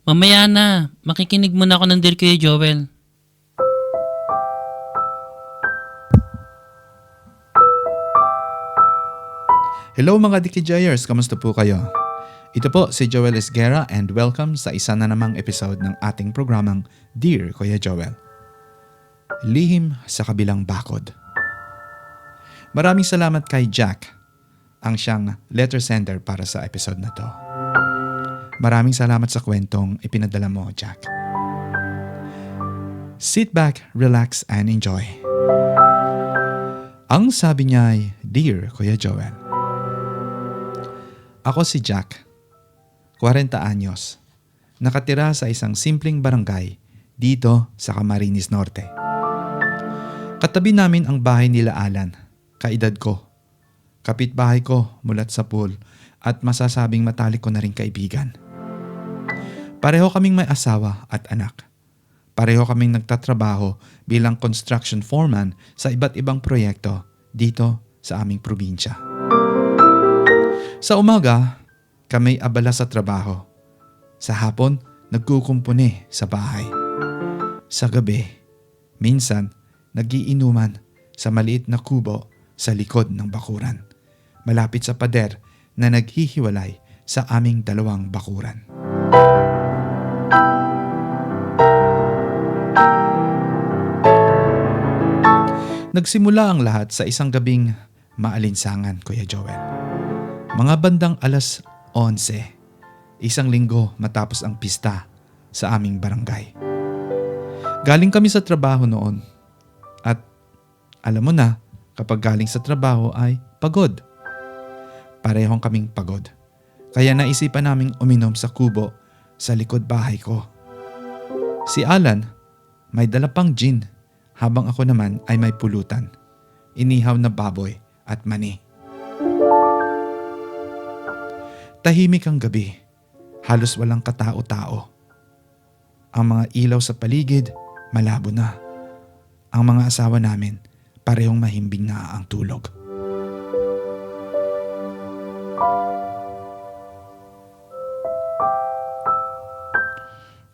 Mamaya na. Makikinig muna ako ng Dear Kuya Joel. Hello mga Dikijayers, kamusta po kayo? Ito po si Joel Esguerra and welcome sa isa na namang episode ng ating programang Dear Kuya Joel. Lihim sa kabilang bakod. Maraming salamat kay Jack, ang siyang letter sender para sa episode na to. Maraming salamat sa kwentong ipinadala mo, Jack. Sit back, relax, and enjoy. Ang sabi niya ay, Dear Kuya Joel. Ako si Jack, 40 anyos, nakatira sa isang simpleng barangay dito sa Camarines Norte. Katabi namin ang bahay nila Alan, kaedad ko. Kapitbahay ko mulat sa pool at masasabing matalik ko na rin kaibigan. Pareho kaming may asawa at anak. Pareho kaming nagtatrabaho bilang construction foreman sa iba't ibang proyekto dito sa aming probinsya. Sa umaga, kami abala sa trabaho. Sa hapon, nagkukumpuni sa bahay. Sa gabi, minsan, nagiinuman sa maliit na kubo sa likod ng bakuran, malapit sa pader na naghihiwalay sa aming dalawang bakuran. Nagsimula ang lahat sa isang gabing maalinsangan, Kuya Joel. Mga bandang 11:00, isang linggo matapos ang pista sa aming barangay. Galing kami sa trabaho noon at alam mo na, kapag galing sa trabaho ay pagod. Parehong kaming pagod. Kaya naisipan naming uminom sa kubo sa likod bahay ko. Si Alan may dala pang gin habang ako naman ay may pulutan, inihaw na baboy at mani. Tahimik ang gabi, halos walang katao-tao. Ang mga ilaw sa paligid, malabo na. Ang mga asawa namin, parehong mahimbing na ang tulog.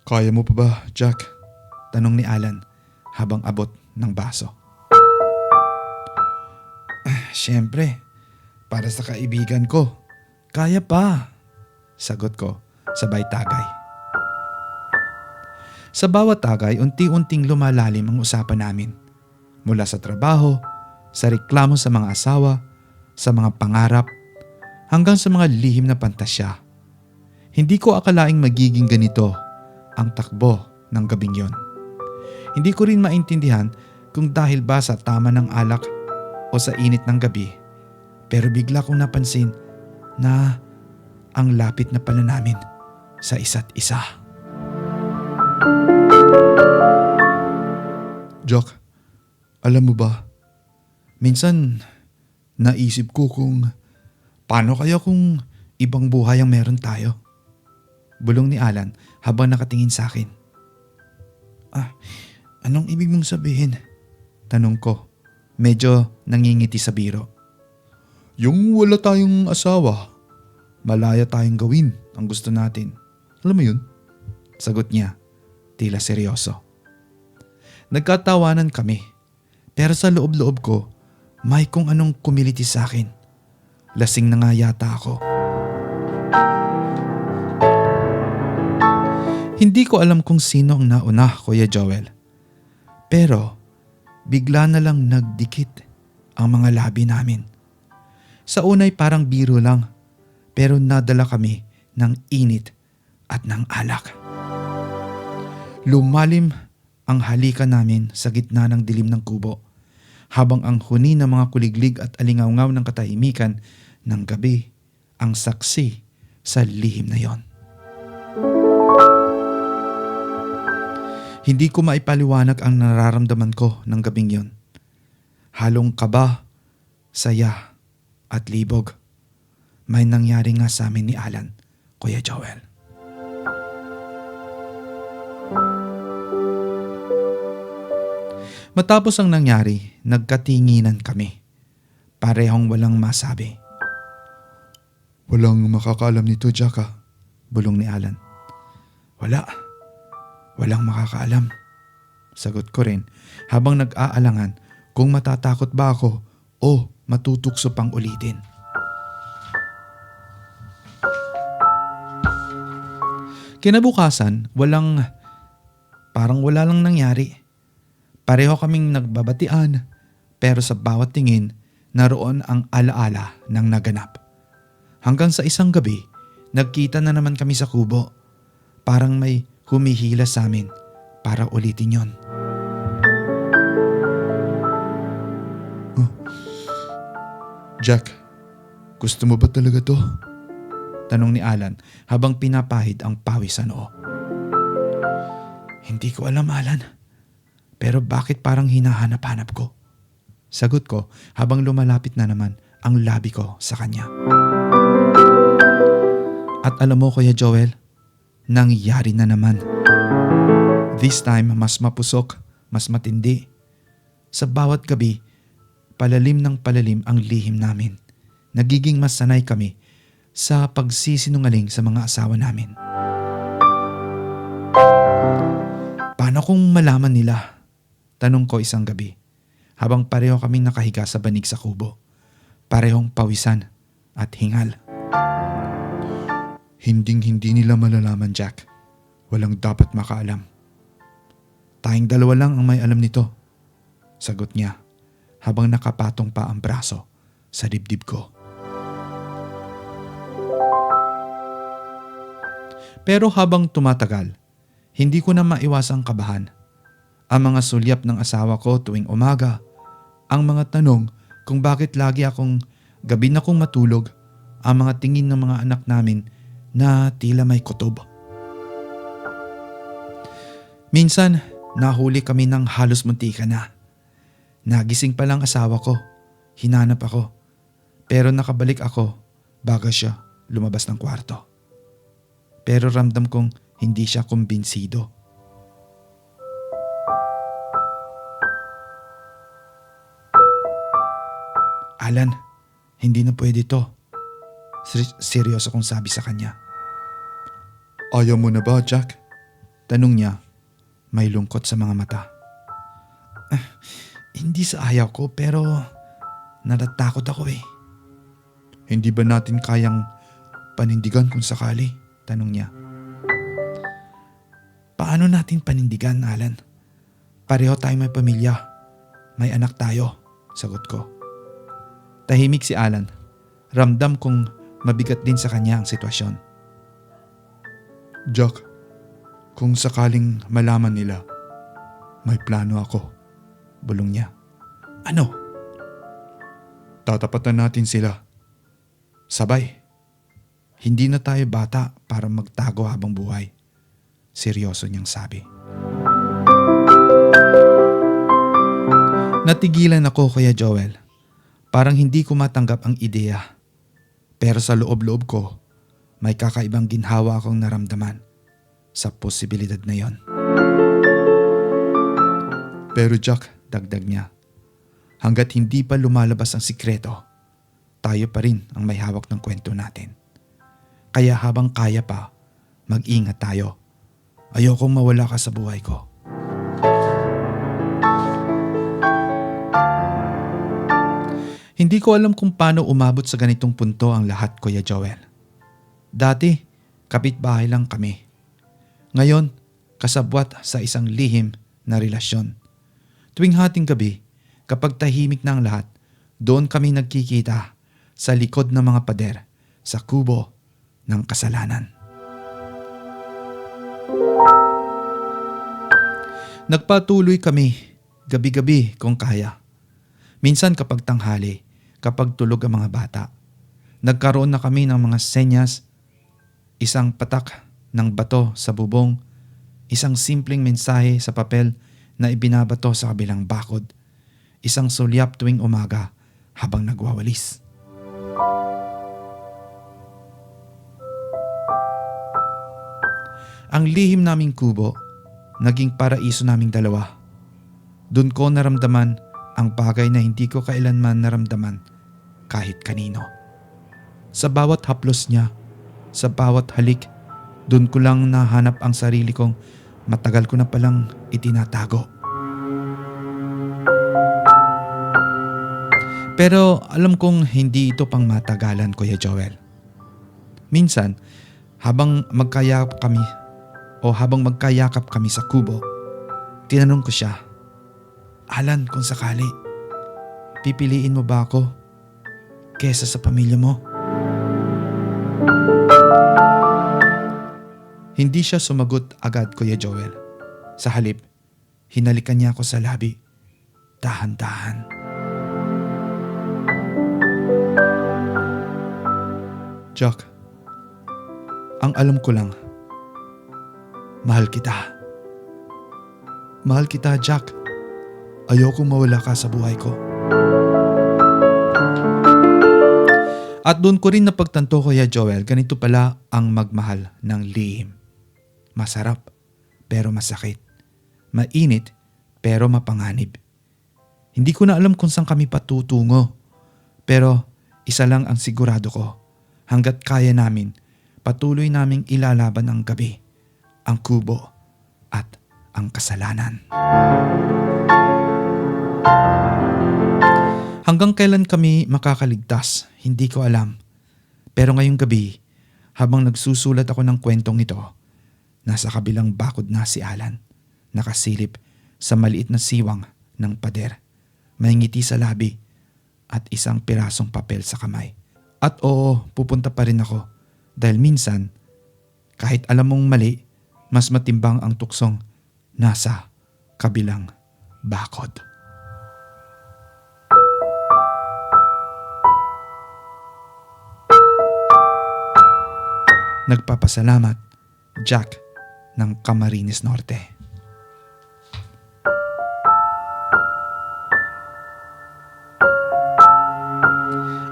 Kaya mo pa ba, Jack? Tanong ni Alan habang abot ng baso. Siyempre, para sa kaibigan ko. Kaya pa, sagot ko sabay tagay. Sa bawat tagay, unti-unting lumalalim ang usapan namin. Mula sa trabaho, sa reklamo sa mga asawa, sa mga pangarap, hanggang sa mga lihim na pantasya. Hindi ko akalaing magiging ganito ang takbo ng gabing yon. Hindi ko rin maintindihan kung dahil ba sa tama ng alak o sa init ng gabi. Pero bigla kong napansin na ang lapit na pala namin sa isa't isa. Jack, alam mo ba, minsan naisip ko kung paano kaya kung ibang buhay ang meron tayo? Bulong ni Alan habang nakatingin sa akin. Anong ibig mong sabihin? Tanong ko, medyo nangingiti sa biro. Yung wala tayong asawa, malaya tayong gawin ang gusto natin. Alam mo yun? Sagot niya, tila seryoso. Nagkatawanan kami, pero sa loob-loob ko, may kung anong kumiliti sa akin. Lasing na nga yata ako. Hindi ko alam kung sino ang nauna, Kuya Joel. Pero bigla na lang nagdikit ang mga labi namin. Sa unay parang biro lang, pero nadala kami ng init at ng alak. Lumalim ang halikan namin sa gitna ng dilim ng kubo, habang ang huni ng mga kuliglig at alingawngaw ng katahimikan ng gabi ang saksi sa lihim na yon. Hindi ko maipaliwanag ang nararamdaman ko ng gabing yon. Halong kaba, saya, at libog. May nangyari nga sa amin ni Alan, Kuya Joel. Matapos ang nangyari, nagkatinginan kami. Parehong walang masabi. Walang makakaalam nito, Jack, bulong ni Alan. Walang makakaalam. Sagot ko rin habang nag-aalangan kung matatakot ba ako o matutukso pang ulitin. Kinabukasan, parang wala lang nangyari. Pareho kaming nagbabatian pero sa bawat tingin naroon ang alaala ng naganap. Hanggang sa isang gabi, nagkita na naman kami sa kubo. Parang may humihila sa amin para ulitin yon. Jack, gusto mo ba talaga to? Tanong ni Alan habang pinapahid ang pawis sa noo. Hindi ko alam, Alan. Pero bakit parang hinahanap-hanap ko? Sagot ko habang lumalapit na naman ang labi ko sa kanya. At alam mo, Kuya Joel, nangyari na naman. This time, mas mapusok, mas matindi. Sa bawat gabi, palalim ng palalim ang lihim namin. Nagiging mas sanay kami sa pagsisinungaling sa mga asawa namin. Paano kung malaman nila? Tanong ko isang gabi habang pareho kaming nakahiga sa banig sa kubo. Parehong pawisan at hingal. Hinding-hindi nila malalaman, Jack. Walang dapat makaalam. Tayong dalawa lang ang may alam nito. Sagot niya habang nakapatong pa ang braso sa dibdib ko. Pero habang tumatagal, hindi ko na maiwasang kabahan. Ang mga sulyap ng asawa ko tuwing umaga, ang mga tanong kung bakit lagi gabi na kong matulog, ang mga tingin ng mga anak namin na tila may kutob. Minsan, nahuli kami ng halos muntika na. Nagising pa lang asawa ko, hinanap ako, pero nakabalik ako bago siya lumabas ng kwarto. Pero ramdam kong hindi siya kumbinsido. Alan, hindi na pwede to. Seryoso kong sabi sa kanya. Ayaw mo na ba, Jack? Tanong niya, may lungkot sa mga mata. Hindi sa ayaw ko pero natatakot ako eh. Hindi ba natin kayang panindigan kung sakali? Tanong niya. Paano natin panindigan, Alan? Pareho tayong may pamilya. May anak tayo, sagot ko. Tahimik si Alan. Ramdam kong mabigat din sa kanya ang sitwasyon. Jack, kung sakaling malaman nila, may plano ako. Bulong niya. Ano? Tatapatan natin sila. Sabay. Hindi na tayo bata para magtago habang buhay. Seryoso niyang sabi. Natigilan ako, Kuya Joel. Parang hindi ko matanggap ang ideya. Pero sa loob-loob ko, may kakaibang ginhawa akong naramdaman sa posibilidad na yon. Pero Jack, dagdag niya, hanggat hindi pa lumalabas ang sikreto, tayo pa rin ang may hawak ng kwento natin. Kaya habang kaya pa, mag-ingat tayo. Ayokong mawala ka sa buhay ko. Hindi ko alam kung paano umabot sa ganitong punto ang lahat, Kuya Joel. Dati, kapitbahay lang kami. Ngayon, kasabwat sa isang lihim na relasyon. Tuwing hating gabi, kapag tahimik na ang lahat, doon kami nagkikita sa likod ng mga pader sa kubo ng kasalanan. Nagpatuloy kami gabi-gabi kung kaya. Minsan kapag tanghali, kapag tulog ang mga bata, nagkaroon na kami ng mga senyas, isang patak ng bato sa bubong, isang simpleng mensahe sa papel na ibinabato sa kabilang bakod, isang sulyap tuwing umaga habang nagwawalis. Ang lihim naming kubo, naging paraiso naming dalawa. Doon ko naramdaman ang bagay na hindi ko kailanman naramdaman kahit kanino. Sa bawat haplos niya, sa bawat halik, Doon ko lang nahanap ang sarili kong matagal ko na palang itinatago. Pero alam kong hindi ito pang matagalan, Kuya Joel. Minsan, habang magkayakap kami sa kubo, tinanong ko siya, Alan, kung sakali, pipiliin mo ba ako kesa sa pamilya mo? Hindi siya sumagot agad, Kuya Joel. Sa halip, hinalikan niya ako sa labi. Dahan-dahan. Jack, ang alam ko lang, mahal kita. Mahal kita, Jack. Ayokong mawala ka sa buhay ko. At doon ko rin napagtanto, Kuya Joel, ganito pala ang magmahal ng lihim. Masarap, pero masakit. Mainit, pero mapanganib. Hindi ko na alam kung saan kami patutungo. Pero isa lang ang sigurado ko. Hanggat kaya namin, patuloy naming ilalaban ang gabi, ang kubo, at ang kasalanan. Hanggang kailan kami makakaligtas, hindi ko alam. Pero ngayong gabi, habang nagsusulat ako ng kwentong ito, nasa kabilang bakod na si Alan, nakasilip sa maliit na siwang ng pader, may ngiti sa labi at isang pirasong papel sa kamay. At oo, pupunta pa rin ako dahil minsan, kahit alam mong mali, mas matimbang ang tuksong nasa kabilang bakod. Nagpapasalamat, Jack ng Camarines Norte.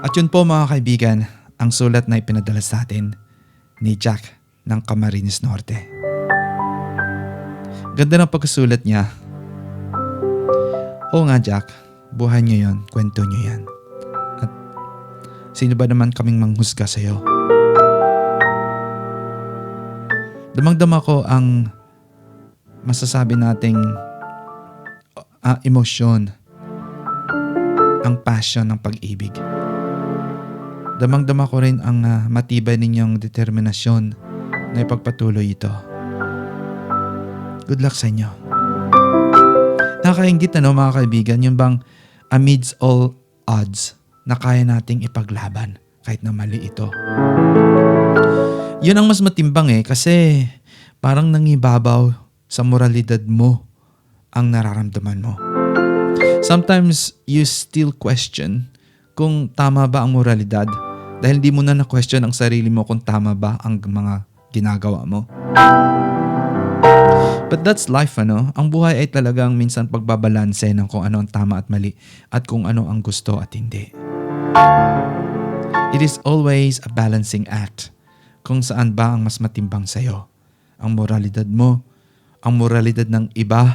At yun po mga kaibigan, ang sulat na ipinadala sa atin ni Jack ng Camarines Norte. Ganda ng pagkasulat niya. Oo nga Jack, buhay niyo yun, kwento niyo yan. At sino ba naman kaming manghusga sa'yo? Damang-dama ko ang masasabi nating emosyon, ang passion ng pag-ibig. Damang-dama ko rin ang matibay ninyong determinasyon na ipagpatuloy ito. Good luck sa inyo. Nakakaingit mga kaibigan, yung bang amidst all odds na kaya nating ipaglaban kahit na mali ito. Yun ang mas matimbang kasi parang nangibabaw sa moralidad mo ang nararamdaman mo. Sometimes you still question kung tama ba ang moralidad dahil di mo na na-question ang sarili mo kung tama ba ang mga ginagawa mo. But that's life, Ang buhay ay talagang minsan pagbabalanse ng kung ano ang tama at mali at kung ano ang gusto at hindi. It is always a balancing act kung saan ba ang mas matimbang sa'yo. Ang moralidad mo, ang moralidad ng iba,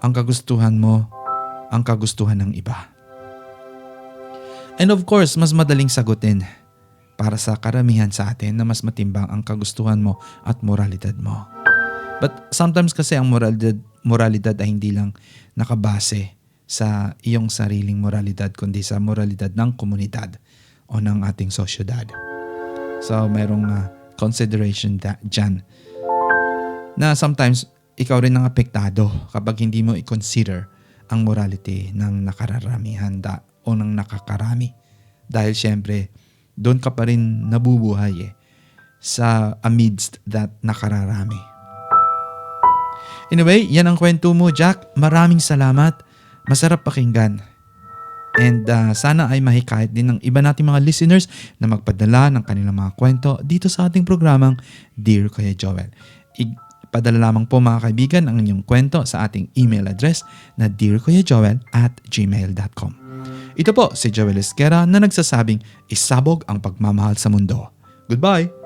ang kagustuhan mo, ang kagustuhan ng iba. And of course, mas madaling sagutin para sa karamihan sa atin na mas matimbang ang kagustuhan mo at moralidad mo. But sometimes kasi ang moralidad ay hindi lang nakabase sa iyong sariling moralidad kundi sa moralidad ng komunidad o ng ating sosyedad. So mayroong consideration dyan na sometimes ikaw rin ang apektado kapag hindi mo i-consider ang morality ng nakararamihan o ng nakakarami. Dahil syempre, doon ka pa rin nabubuhay sa amidst that nakararami. Anyway, yan ang kwento mo, Jack. Maraming salamat. Masarap pakinggan. And sana ay mahikayat din ng iba nating mga listeners na magpadala ng kanilang mga kwento dito sa ating programang Dear Kuya Joel. Padala lamang po mga kaibigan ang inyong kwento sa ating email address na dearkuyajoel@gmail.com. Ito po si Joel Esquera na nagsasabing isabog ang pagmamahal sa mundo. Goodbye!